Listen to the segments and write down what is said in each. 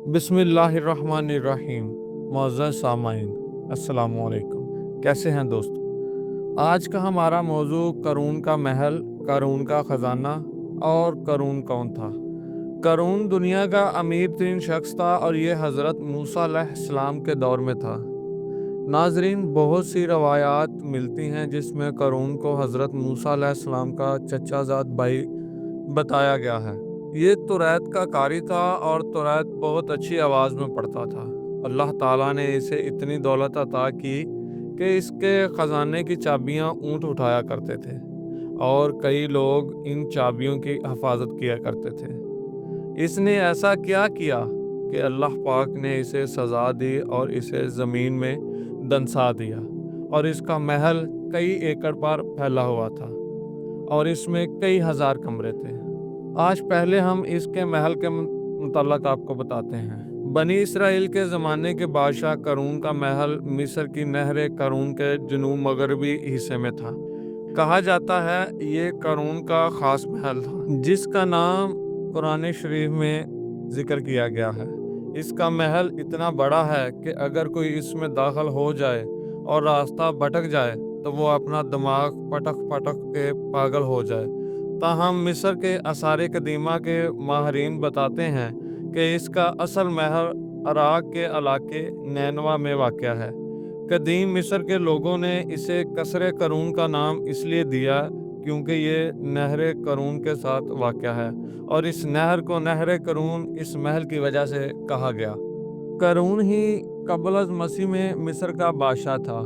बिस्मिल्लाहिर्रहमानिर्रहीम। मुअज़्ज़ज़ सामाईन, अस्सलामु अलैकुम। कैसे हैं दोस्तों? आज का हमारा मौजू क़ारून का महल, क़ारून का ख़जाना और क़ारून कौन था। क़ारून दुनिया का अमीर तरीन शख्स था और ये हज़रत मूसा अलैहिस्सलाम के दौर में था। नाज़रीन, बहुत सी रवायात मिलती हैं जिसमें क़ारून को हज़रत मूसा अलैहिस्सलाम का चचाज़ाद भाई बताया गया है। ये तुरैत का कारी था और तुरैत बहुत अच्छी आवाज़ में पढ़ता था। अल्लाह ताला ने इसे इतनी दौलत अता की कि इसके ख़जाने की चाबियाँ ऊँट उठाया करते थे और कई लोग इन चाबियों की हिफाजत किया करते थे। इसने ऐसा क्या किया कि अल्लाह पाक ने इसे सज़ा दी और इसे ज़मीन में दंसा दिया और इसका महल कई एकड़ पर फैला हुआ था और इसमें कई हज़ार कमरे थे। आज पहले हम इसके महल के मुतल्लक आपको बताते हैं। बनी इसराइल के ज़माने के बादशाह क़ारून का महल मिस्र की नहर क़ारून के जनूब मगरबी हिस्से में था। कहा जाता है ये क़ारून का ख़ास महल था जिसका नाम कुरान शरीफ में ज़िक्र किया गया है। इसका महल इतना बड़ा है कि अगर कोई इसमें दाखिल हो जाए और रास्ता भटक जाए तो वो अपना दिमाग पटक पटक के पागल हो जाए। ताहम मिस्र के आसार कदीमा के माहरीन बताते हैं कि इसका असल महल इराक़ के इलाके नैनवा में वाक़या है। कदीम मिस्र के लोगों ने इसे कसरे क़ारून का नाम इसलिए दिया क्योंकि ये नहर क़ारून के साथ वाक़या है और इस नहर को नहर क़ारून इस महल की वजह से कहा गया। क़ारून ही क़ब्ल मसीह में मिस्र का बादशाह था।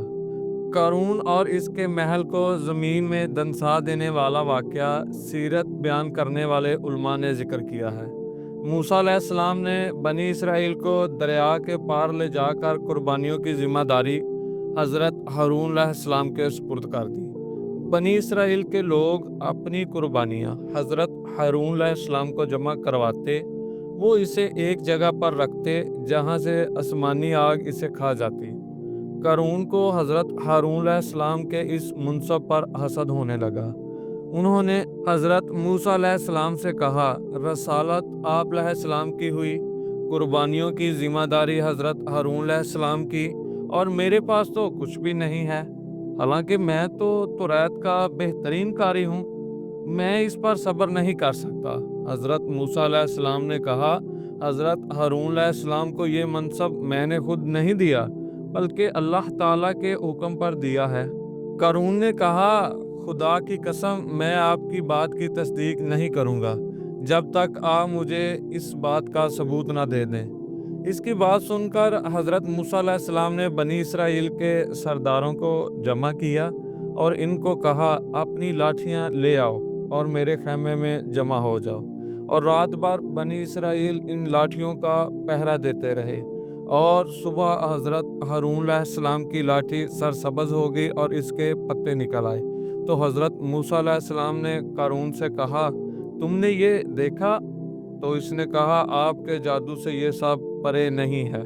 क़ारून और इसके महल को ज़मीन में दंसा देने वाला वाक़या सीरत बयान करने वाले उलमा ने ज़िक्र किया है। मूसा अलैहिस्सलाम ने बनी इसराइल को दरिया के पार ले जाकर कुर्बानियों की ज़िम्मेदारी हज़रत हारून अलैहिस्सलाम के सुपुर्द कर दी। बनी इसराइल के लोग अपनी कुर्बानियाँ हज़रत हारून अलैहिस्सलाम को जमा करवाते, वो इसे एक जगह पर रखते जहाँ से आसमानी आग इसे खा जाती। क़ारून को हज़रत हारून अलैहिस्सलाम के इस मुनसब पर हसद होने लगा। उन्होंने हज़रत मूसा अलैहिस्सलाम से कहा, रसालत आप अलैहिस्सलाम की हुई, कुर्बानियों की ज़िम्मेदारी हज़रत हारून अलैहिस्सलाम की और मेरे पास तो कुछ भी नहीं है, हालांकि मैं तो तुरैत का बेहतरीन कारी हूँ। मैं इस पर सब्र नहीं कर सकता। हज़रत मूसा अलैहिस्सलाम ने कहा, हज़रत हारून अलैहिस्सलाम को ये मनसब मैंने खुद नहीं दिया बल्कि अल्लाह ताला के हुक्म पर दिया है। क़ारून ने कहा, खुदा की कसम मैं आपकी बात की तस्दीक नहीं करूँगा जब तक आप मुझे इस बात का सबूत ना दे दें। इसकी बात सुनकर हज़रत मूसा अलैहिस्सलाम ने बनी इसराइल के सरदारों को जमा किया और इनको कहा, अपनी लाठियाँ ले आओ और मेरे खैमे में जमा हो जाओ। और रात भर बनी इसराइल इन लाठियों का पहरा देते रहे और सुबह हज़रत हारून अलैहिस्सलाम की लाठी सरसब्ज़ हो गई और इसके पत्ते निकल आए। तो हज़रत मूसा अलैहिस्सलाम ने क़ारून से कहा, तुमने ये देखा? तो इसने कहा, आपके जादू से ये सब परे नहीं है।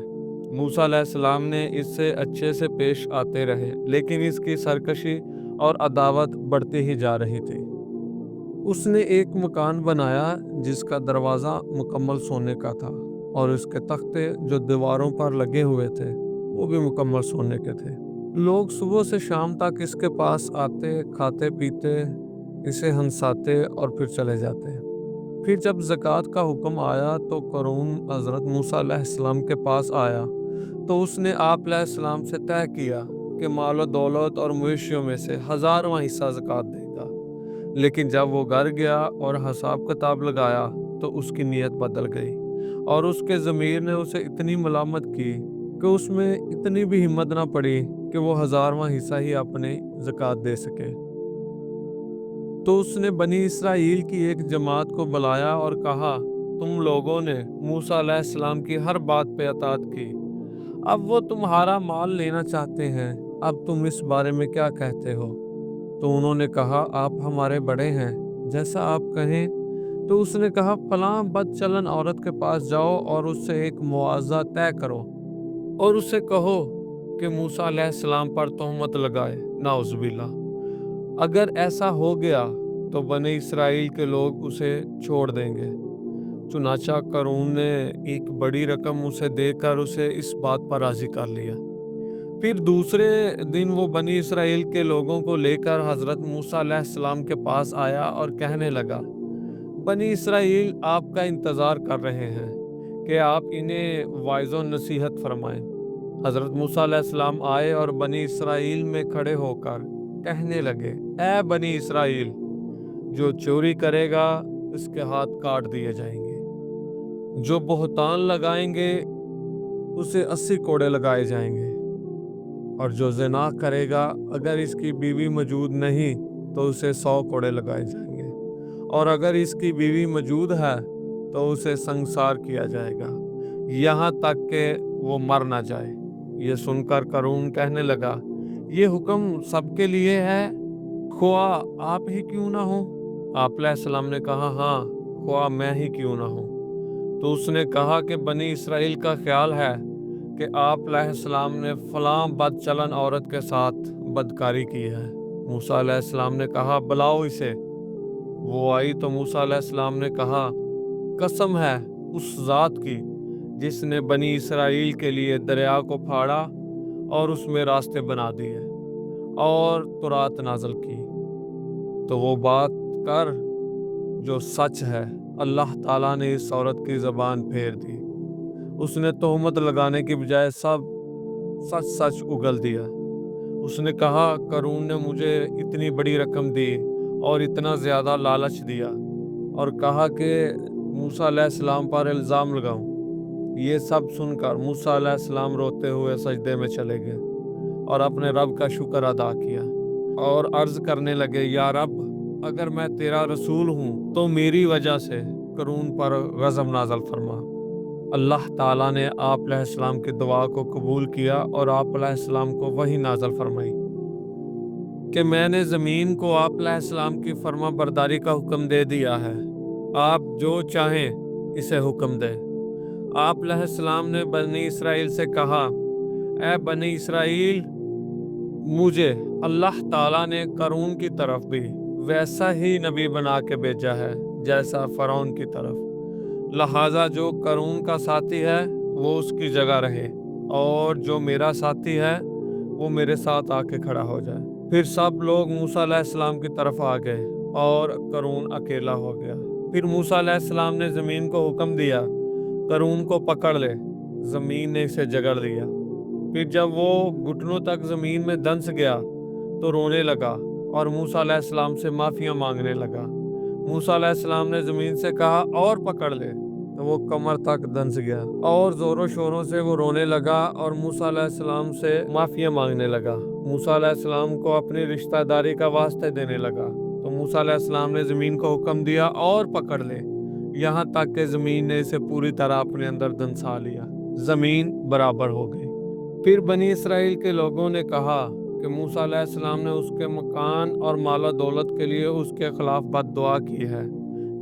मूसा अलैहिस्सलाम ने इससे अच्छे से पेश आते रहे लेकिन इसकी सरकशी और अदावत बढ़ती ही जा रही थी। उसने एक मकान बनाया जिसका दरवाज़ा मुकम्मल सोने का था और इसके तख्ते जो दीवारों पर लगे हुए थे वो भी मुकम्मल सोने के थे। लोग सुबह से शाम तक इसके पास आते, खाते पीते, इसे हंसाते और फिर चले जाते। फिर जब ज़कात का हुक्म आया तो क़ारून हज़रत मूसा अलैहिस्सलाम के पास आया तो उसने आप अलैहिस्सलाम से तय किया कि माल दौलत और मवेशियों में से 1000वां हिस्सा ज़कात देगा। लेकिन जब वो घर गया और हिसाब किताब लगाया तो उसकी नीयत बदल गई और उसके ज़मीर ने उसे इतनी मलामत की कि उसमें इतनी भी हिम्मत ना पड़ी कि वो 1000वां हिस्सा ही अपने ज़कात दे सके। तो उसने बनी इसराइल की एक जमात को बुलाया और कहा, तुम लोगों ने मूसा अलैहिस्सलाम की हर बात पे अताअत की, अब वो तुम्हारा माल लेना चाहते हैं, अब तुम इस बारे में क्या कहते हो? तो उन्होंने कहा, आप हमारे बड़े हैं, जैसा आप कहें। तो उसने कहा, फलां बदचलन औरत के पास जाओ और उससे एक मुआवजा तय करो और उससे कहो कि मूसा अलैहिस्सलाम पर तोहमत लगाए, नाउज़ुबिल्लाह। अगर ऐसा हो गया तो बनी इसराइल के लोग उसे छोड़ देंगे। चुनाचा करून ने एक बड़ी रकम उसे देकर उसे इस बात पर राजी कर लिया। फिर दूसरे दिन वो बनी इसराइल के लोगों को लेकर हजरत मूसा अलैहिस्सलाम के पास आया और कहने लगा, बनी इसराइल आपका इंतज़ार कर रहे हैं कि आप इन्हें वाइज़ो नसीहत फरमाएं। हजरत मूसा अलैहिस्सलाम आए और बनी इसराइल में खड़े होकर कहने लगे, ऐ बनी इसराइल, जो चोरी करेगा उसके हाथ काट दिए जाएंगे, जो बहतान लगाएंगे उसे 80 कोड़े लगाए जाएंगे, और जो ज़िना करेगा अगर इसकी बीवी मौजूद नहीं तो उसे 100 कोड़े लगाए जाएंगे, और अगर इसकी बीवी मौजूद है तो उसे संसार किया जाएगा यहाँ तक कि वो मर ना जाए। ये सुनकर करून कहने लगा, ये हुक्म सबके लिए है, ख्वा आप ही क्यों ना हो? आप अलैहिस्सलाम ने कहा, हाँ ख्वा मैं ही क्यों ना हो। तो उसने कहा कि बनी इसराइल का ख्याल है कि आप अलैहिस्सलाम ने फलां बदचलन औरत के साथ बदकारी की है। मूसा अलैहिस्सलाम ने कहा, बुलाओ इसे। वो आई तो मूसा अलैहिस्सलाम ने कहा, कसम है उस ज़ात की जिसने बनी इसराइल के लिए दरिया को फाड़ा और उसमें रास्ते बना दिए और तुरात नाज़िल की, तो वो बात कर जो सच है। अल्लाह ताला ने इस औरत की ज़बान फेर दी। उसने तोहमत लगाने की बजाय सब सच सच उगल दिया। उसने कहा, करून ने मुझे इतनी बड़ी रकम दी और इतना ज़्यादा लालच दिया और कहा कि मूसा अलैहिस्सलाम पर इल्ज़ाम लगाऊं। ये सब सुनकर मूसा अलैहिस्सलाम रोते हुए सजदे में चले गए और अपने रब का शुक्र अदा किया और अर्ज़ करने लगे, या रब, अगर मैं तेरा रसूल हूँ तो मेरी वजह से करून पर गज़ब नाज़िल फरमा। अल्लाह ताला ने आप अलैहिस्सलाम की दुआ को कबूल किया और आप अलैहिस्सलाम को वही नाज़िल फरमाई कि मैंने ज़मीन को आप अलैहिस्सलाम की फर्मा बरदारी का हुक्म दे दिया है, आप जो चाहें इसे हुक्म दें। आप अलैहिस्सलाम ने बनी इसराइल से कहा, ऐ बनी इसराइल, मुझे अल्लाह ताला ने करून की तरफ भी वैसा ही नबी बना के भेजा है जैसा फ़िरौन की तरफ, लिहाजा जो करून का साथी है वो उसकी जगह रहे और जो मेरा साथी है वो मेरे साथ आके खड़ा हो जाए। फिर सब लोग मूसा अलैहिस्सलाम की तरफ आ गए और करून अकेला हो गया। फिर मूसा अलैहिस्सलाम ने ज़मीन को हुक्म दिया, करून को पकड़ ले। ज़मीन ने इसे जकड़ लिया। फिर जब वो घुटनों तक ज़मीन में दंस गया तो रोने लगा और मूसा अलैहिस्सलाम से माफ़ियाँ मांगने लगा। मूसा अलैहिस्सलाम ने ज़मीन से कहा, और पकड़ ले, तो वो कमर तक दंस गया और ज़ोरों शोरों से वो रोने लगा और मूसा अलैहिस्सलाम से माफ़ियाँ मांगने लगा। मूसा अलैहिस्सलाम को अपनी रिश्तेदारी का वास्ते देने लगा तो मूसा अलैहिस्सलाम ने ज़मीन को हुक्म दिया, और पकड़ ले, यहाँ तक कि ज़मीन ने इसे पूरी तरह अपने अंदर दंसा लिया। ज़मीन बराबर हो गई। फिर बनी इसराइल के लोगों ने कहा कि मूसा अलैहिस्सलाम ने उसके मकान और माला दौलत के लिए उसके खिलाफ बद्दुआ की है।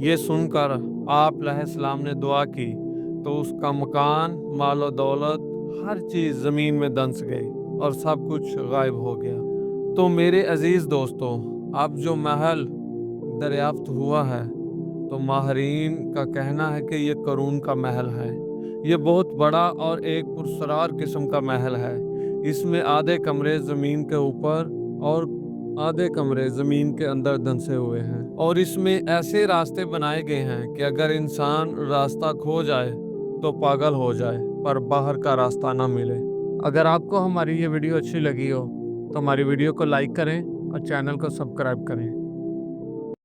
ये सुनकर आप अलैहिस्सलाम ने दुआ की तो उसका मकान, मालो दौलत, हर चीज़ ज़मीन में दंस गई और सब कुछ गायब हो गया। तो मेरे अजीज़ दोस्तों, अब जो महल दरियाफ्त हुआ है तो माहरीन का कहना है कि ये करून का महल है। ये बहुत बड़ा और एक पुरस्कार किस्म का महल है। इसमें आधे कमरे ज़मीन के ऊपर और आधे कमरे ज़मीन के अंदर धंसे हुए हैं और इसमें ऐसे रास्ते बनाए गए हैं कि अगर इंसान रास्ता खो जाए तो पागल हो जाए पर बाहर का रास्ता ना मिले। अगर आपको हमारी ये वीडियो अच्छी लगी हो तो हमारी वीडियो को लाइक करें और चैनल को सब्सक्राइब करें।